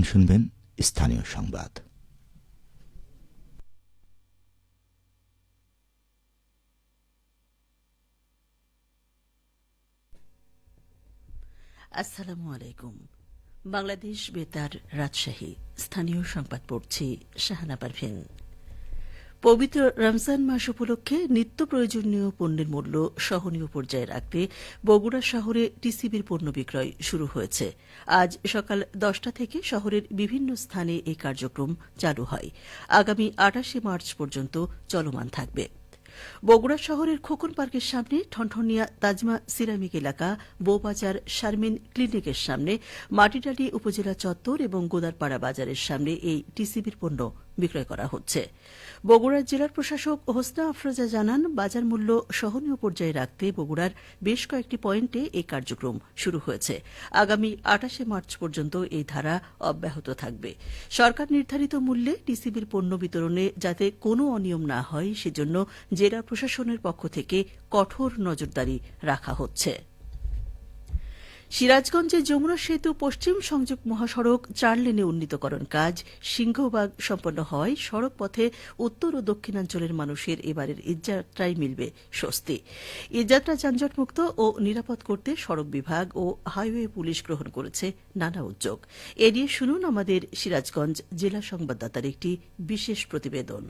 শুনবেন স্থানীয় সংবাদ। আসসালামু আলাইকুম। বাংলাদেশ বেতার, রাজশাহী। স্থানীয় সংবাদ পড়ছি শাহানা পারভিন। পবিত্র রমজান মাস উপলক্ষে নিত্য প্রয়োজনীয় পণ্যের মূল্য সহনীয় পর্যায়ে রাখতে বগুড়া শহরে টিসিবির পণ্য বিক্রয় শুরু হয়েছে। আজ সকাল 10টা থেকে শহরের বিভিন্ন স্থানে এই কার্যক্রম চালু হয়। আগামী 28 মার্চ পর্যন্ত চলমান থাকবে। বগুড়া শহরের খোকন পার্কের সামনে, ঠনঠনিয়া তাজমা সিরামিক এলাকা, বৌবাজার শারমিন ক্লিনিকের সামনে, মাটিডালি উপজেলা চত্বর এবং গোদারপাড়া বাজারের সামনে এই টিসিবির পণ্য বিক্রয় করা হচ্ছে। বগুড়ার জেলার প্রশাসক হোসনা আফরোজা জানান, বাজার মূল্য সহনীয় পর্যায়ে রাখতে বগুড়ার বেশ কয়েকটি পয়েন্টে এই কার্যক্রম শুরু হয়েছে। আগামী 28 মার্চ পর্যন্ত এই ধারা অব্যাহত থাকবে। সরকার নির্ধারিত মূল্যে টিসিবির পণ্য বিতরণে যাতে কোনো অনিয়ম না হয়, সেজন্য জেলা প্রশাসনের পক্ষ থেকে কঠোর নজরদারি রাখা হচ্ছে। সিরাজগঞ্জে যমুনা সেতু পশ্চিম সংযোগ মহাসড়ক 4 লেনে উন্নীতকরণ কাজ সিংহভাগ সম্পন্ন হওয়ায় সড়ক পথে উত্তর ও দক্ষিণাঞ্চলের মানুষের এবারের ঈদযাত্রায় মিলবে স্বস্তি। ঈদযাত্রা যানজটমুক্ত ও নিরাপদ করতে সড়ক বিভাগ ও হাইওয়ে পুলিশ গ্রহণ করেছে নানা উদ্যোগ। এ নিয়ে শুনুন আমাদের সিরাজগঞ্জ জেলা সংবাদদাতার একটি বিশেষ প্রতিবেদন।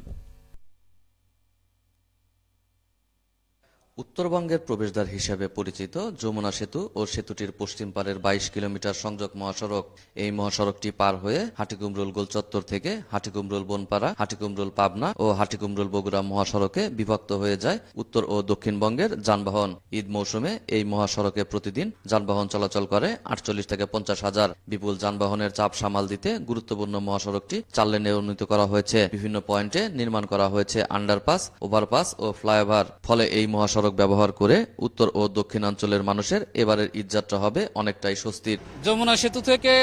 উত্তরবঙ্গের প্রবেশদ্বার হিসেবে পরিচিত যমুনা সেতু ও সেতুটির পশ্চিম পারের 22 কিলোমিটার সংযোগ মহাসড়ক। এই মহাসড়কটি পার হয়ে হাটিকুমরুল গোলচত্বর থেকে হাটিকুমরুল বনপাড়া, হাটিকুমরুল পাবনা ও হাটিকুমরুল বগুড়া মহাসড়কে বিভক্ত হয়ে যায় উত্তর ও দক্ষিণবঙ্গের যানবাহন। ঈদ মৌসুমে এই মহাসড়কে প্রতিদিন যানবাহন চলাচল করে 48 থেকে 50 হাজার। বিপুল যানবাহনের চাপ সামাল দিতে গুরুত্বপূর্ণ মহাসড়কটি 4 লেনে উন্নীত করা হয়েছে। বিভিন্ন পয়েন্টে নির্মাণ করা হয়েছে আন্ডারপাস, ওভারপাস ও ফ্লাইওভার। ফলে এই মহাসড়ক ব্যবহার করে উত্তর ও দক্ষিণাঞ্চলের মানুষের এবারের ঈদযাত্রা হবে অনেকটাই স্বস্তির। যমুনা সেতু থেকে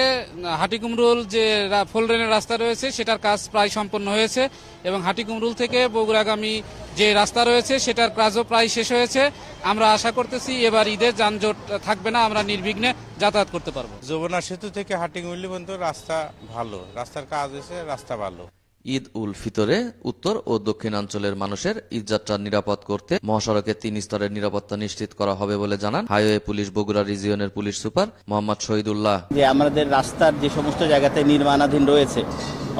হাটিকুমরুল যে ফোর লেনের রাস্তা রয়েছে সেটার কাজ প্রায় সম্পন্ন হয়েছে এবং হাটিকুমরুল থেকে বগুড়াগামী যে রাস্তা রয়েছে সেটার কাজও প্রায় শেষ হয়েছে। আমরা আশা করতেছি এবার ঈদের যানজট থাকবে না, আমরা নির্বিঘ্নে যাতায়াত করতে পারবো। যমুনা সেতু থেকে হাটিকুমরুল পর্যন্ত রাস্তা ভালো, রাস্তার কাজ হয়েছে, রাস্তা ভালো। ঈদ উল ফিতরে উত্তর ও দক্ষিণাঞ্চলের মানুষের ঈদযাত্রা নিরাপদ করতে মহাসড়কে 3 স্তরের নিরাপত্তা নিশ্চিত করা হবে বলে জানান হাইওয়ে পুলিশ বগুড়া রিজিয়নের পুলিশ সুপার মোহাম্মদ শহীদুল্লাহ। যে আমাদের রাস্তার যে সমস্ত জায়গাতে নির্মাণাধীন রয়েছে,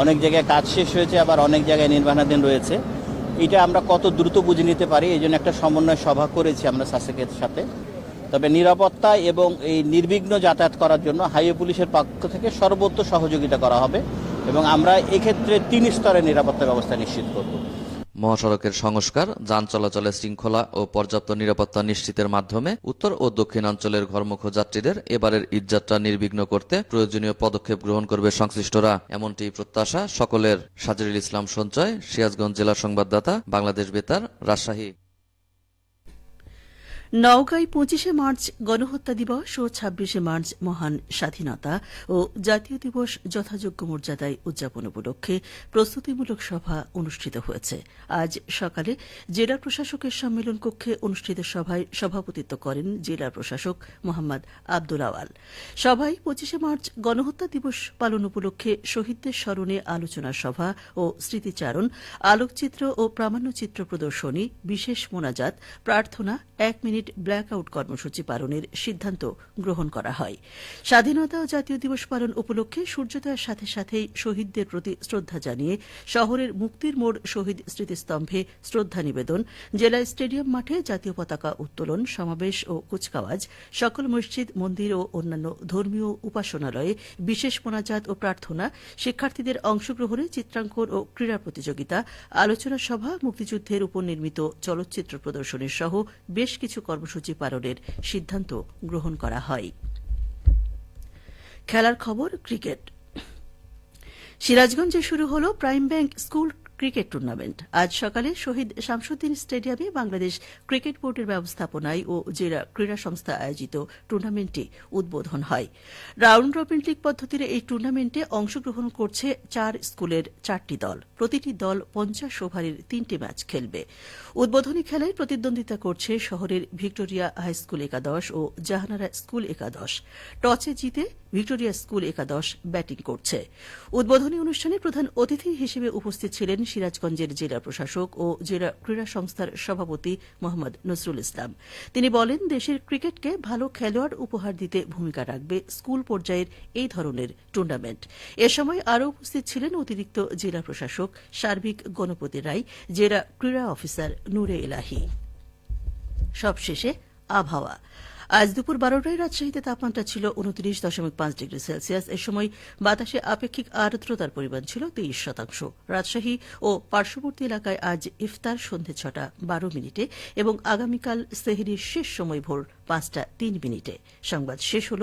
অনেক জায়গায় কাজ শেষ হয়েছে, আবার অনেক জায়গায় নির্মাণাধীন রয়েছে, এটা আমরা কত দ্রুত বুঝে নিতে পারি এই জন্য একটা সমন্বয় সভা করেছি আমরা শাসকের সাথে। তবে নিরাপত্তা এবং এই নির্বিঘ্ন যাতায়াত করার জন্য হাইওয়ে পুলিশের পক্ষ থেকে সর্বোচ্চ সহযোগিতা করা হবে এবং আমরা এক্ষেত্রে 3 স্তরের নিরাপত্তা ব্যবস্থা নিশ্চিত করব। মহাসড়কের সংস্কার, যান চলাচলের শৃঙ্খলা ও পর্যাপ্ত নিরাপত্তা নিশ্চিতের মাধ্যমে উত্তর ও দক্ষিণাঞ্চলের ঘরমুখ যাত্রীদের এবারের ঈদযাত্রা নির্বিঘ্ন করতে প্রয়োজনীয় পদক্ষেপ গ্রহণ করবে সংশ্লিষ্টরা, এমনটি প্রত্যাশা সকলের। সাজিরুল ইসলাম সঞ্চয়, সিরাজগঞ্জ জেলা সংবাদদাতা, বাংলাদেশ বেতার, রাজশাহী। নওগাঁয় 25 মার্চ গণহত্যা দিবস ও 26 মার্চ মহান স্বাধীনতা ও জাতীয় দিবস যথাযোগ্য মর্যাদায় উদযাপন উপলক্ষে প্রস্তুতিমূলক সভা অনুষ্ঠিত হয়েছে। আজ সকালে জেলা প্রশাসকের সম্মেলন কক্ষে অনুষ্ঠিত সভায় সভাপতিত্ব করেন জেলা প্রশাসক মোহাম্মদ আব্দুল আওয়াল। সভায় 25 মার্চ গণহত্যা দিবস পালন উপলক্ষে শহীদদের স্মরণে আলোচনা সভা ও স্মৃতিচারণ, আলোকচিত্র ও প্রামাণ্যচিত্র প্রদর্শনী, বিশেষ মোনাজাত, প্রার্থনা, 1 মিনিট ব্ল্যাক আউট কর্মসূচি পালনের সিদ্ধান্ত গ্রহণ করা হয়। স্বাধীনতা ও জাতীয় দিবস পালন উপলক্ষে সূর্যোদয়ের সাথে সাথেই শহীদদের প্রতি শ্রদ্ধা জানিয়ে শহরের মুক্তির মোড় শহীদ স্মৃতিস্তম্ভে শ্রদ্ধা নিবেদন, জেলা স্টেডিয়াম মাঠে জাতীয় পতাকা উত্তোলন, সমাবেশ ও কুচকাওয়াজ, সকল মসজিদ, মন্দির ও অন্যান্য ধর্মীয় উপাসনালয়ে বিশেষ মোনাজাত ও প্রার্থনা, শিক্ষার্থীদের অংশগ্রহণে চিত্রাঙ্কন ও ক্রীড়া প্রতিযোগিতা, আলোচনা সভা, মুক্তিযুদ্ধের উপর নির্মিত চলচ্চিত্র প্রদর্শনী সহ বেশ কিছু কর্মসূচি পালনের সিদ্ধান্ত গ্রহণ করা হয়। খেলার খবর। ক্রিকেট। সিরাজগঞ্জে শুরু হল prime bank school cricket tournament. আজ সকালে শহীদ শামসুদ্দিন স্টেডিয়ামে বাংলাদেশ ক্রিকেট বোর্ডের ব্যবস্থাপনায় ও জেলা ক্রীড়া সংস্থা আয়োজিত টুর্নামেন্টটি উদ্বোধন হয়। রাউন্ড রবিন লীগ পদ্ধতির এই টুর্নামেন্টে অংশগ্রহণ করছে 4 স্কুলের 4টি দল। প্রতিটি দল 50 ওভারের 3টি ম্যাচ খেলবে। উদ্বোধনী খেলায় প্রতিদ্বন্দ্বিতা করছে শহরের ভিক্টোরিয়া হাই স্কুল একাদশ ও জাহানারা স্কুল একাদশ। টসে জিতে ভিক্টোরিয়া স্কুল একাদশ ব্যাটিং করছে। উদ্বোধনী অনুষ্ঠানে প্রধান অতিথি হিসেবে উপস্থিত ছিলেন সিরাজগঞ্জের জেলা প্রশাসক ও জেলা ক্রীড়া সংস্থার সভাপতি মোহাম্মদ নজরুল ইসলাম। তিনি বলেন, দেশের ক্রিকেটকে ভালো খেলোয়াড় উপহার দিতে ভূমিকা রাখবে স্কুল পর্যায়ের এই ধরনের টুর্নামেন্ট। এ সময় আরও উপস্থিত ছিলেন অতিরিক্ত জেলা প্রশাসক সার্বিক গণপতি রায়, জেলা ক্রীড়া অফিসার নূরে এলাহি। সবশেষে আবহাওয়া। আজ দুপুর 12টায় রাজশাহীতে তাপমাত্রা ছিল 29.5 ডিগ্রি সেলসিয়াস। এ সময় বাতাসে আপেক্ষিক আর্দ্রতার পরিমাণ ছিল 23%। রাজশাহী ও পার্শ্ববর্তী এলাকায় আজ ইফতার সন্ধে 6টা 12 মিনিটে এবং আগামীকাল সেহরির শেষ সময় ভোর 5টা 3 মিনিটে। সংবাদ শেষ হল।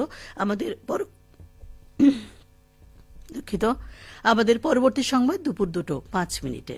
আমাদের পরবর্তী সংবাদ দুপুর 2টা 5 মিনিটে।